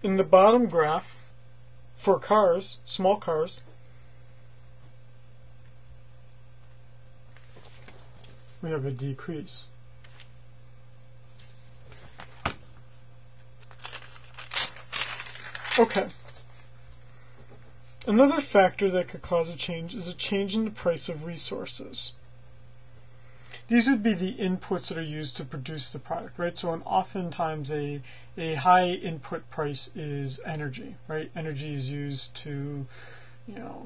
In the bottom graph, for cars, small cars, we have a decrease. Okay. Another factor that could cause a change is a change in the price of resources. These would be the inputs that are used to produce the product, right? So, oftentimes a high input price is energy, right? Energy is used to,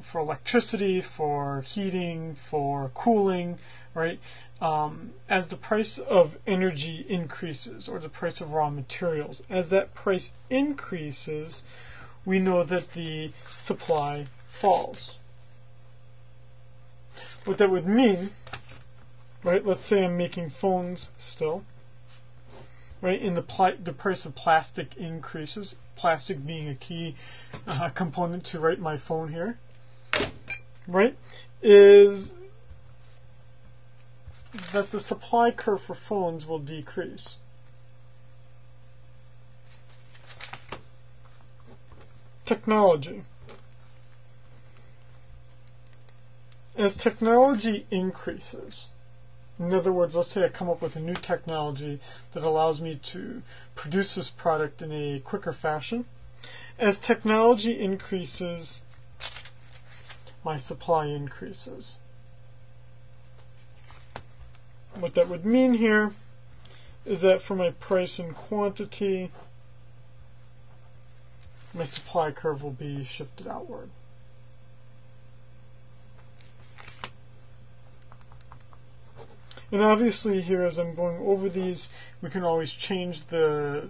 for electricity, for heating, for cooling, right? As the price of energy increases, or the price of raw materials, as that price increases, we know that the supply falls. What that would mean, right, let's say I'm making phones still, right, and the price of plastic increases, plastic being a key component to write my phone here, right, is that the supply curve for phones will decrease. Technology. As technology increases, in other words, let's say I come up with a new technology that allows me to produce this product in a quicker fashion. As technology increases, my supply increases. What that would mean here is that for my price and quantity, my supply curve will be shifted outward. And obviously here, as I'm going over these, we can always change the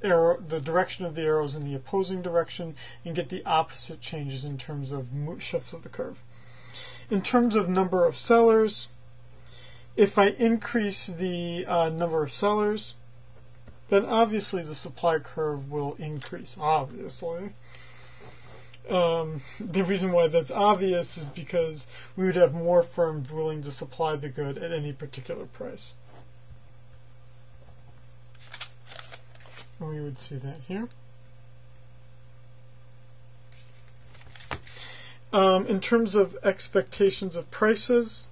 the direction of the arrows in the opposing direction and get the opposite changes in terms of shifts of the curve. In terms of number of sellers, if I increase the number of sellers, then obviously the supply curve will increase, obviously. The reason why that's obvious is because we would have more firms willing to supply the good at any particular price. And we would see that here. In terms of expectations of prices,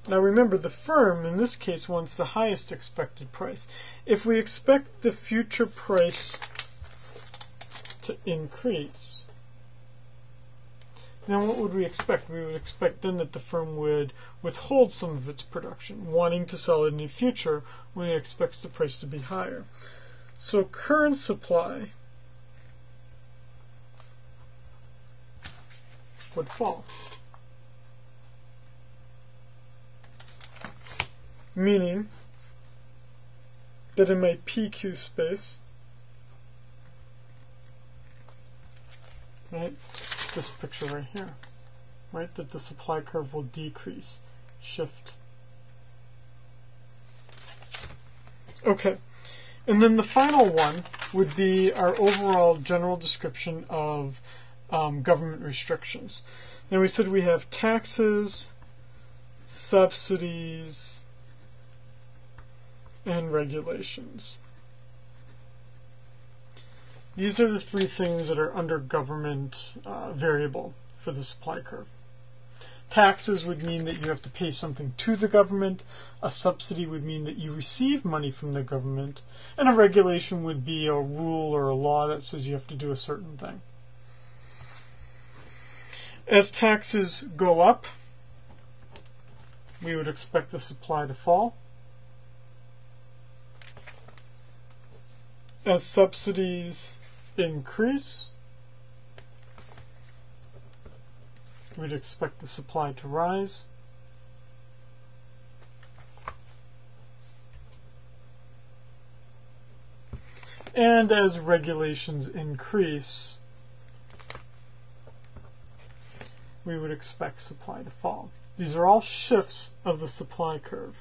now remember, the firm, in this case, wants the highest expected price. If we expect the future price to increase, then what would we expect? We would expect then that the firm would withhold some of its production, wanting to sell it in the future when it expects the price to be higher. So current supply would fall. Meaning that in my PQ space, right, this picture right here, right, that the supply curve will decrease, shift. Okay, and then the final one would be our overall general description of government restrictions. Now we said we have taxes, subsidies, and regulations. These are the three things that are under government variable for the supply curve. Taxes would mean that you have to pay something to the government. A subsidy would mean that you receive money from the government. And a regulation would be a rule or a law that says you have to do a certain thing. As taxes go up, we would expect the supply to fall. As subsidies increase, we'd expect the supply to rise. And as regulations increase, we would expect supply to fall. These are all shifts of the supply curve.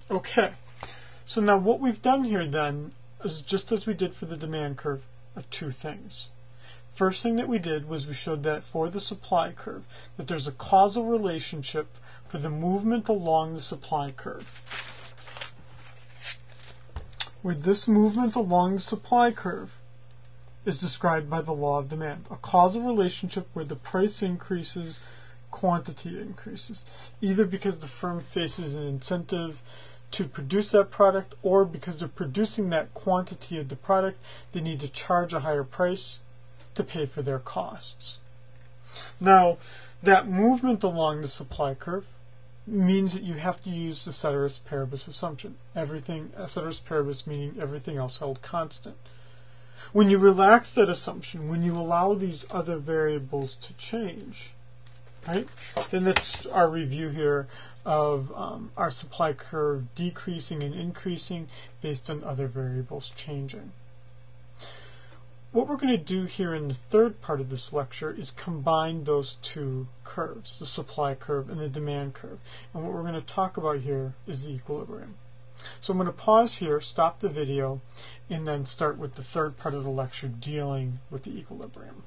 Okay. So now what we've done here then is, just as we did for the demand curve, of two things. First thing that we did was we showed that for the supply curve, that there's a causal relationship for the movement along the supply curve. where this movement along the supply curve is described by the law of demand, a causal relationship where the price increases, quantity increases, either because the firm faces an incentive to produce that product, or because they're producing that quantity of the product, they need to charge a higher price to pay for their costs. Now, that movement along the supply curve means that you have to use the ceteris paribus assumption. Everything, ceteris paribus meaning everything else held constant. When you relax that assumption, when you allow these other variables to change, right, then that's our review here of our supply curve decreasing and increasing based on other variables changing. What we're going to do here in the third part of this lecture is combine those two curves, the supply curve and the demand curve. And what we're going to talk about here is the equilibrium. So I'm going to pause here, stop the video, and then start with the third part of the lecture dealing with the equilibrium.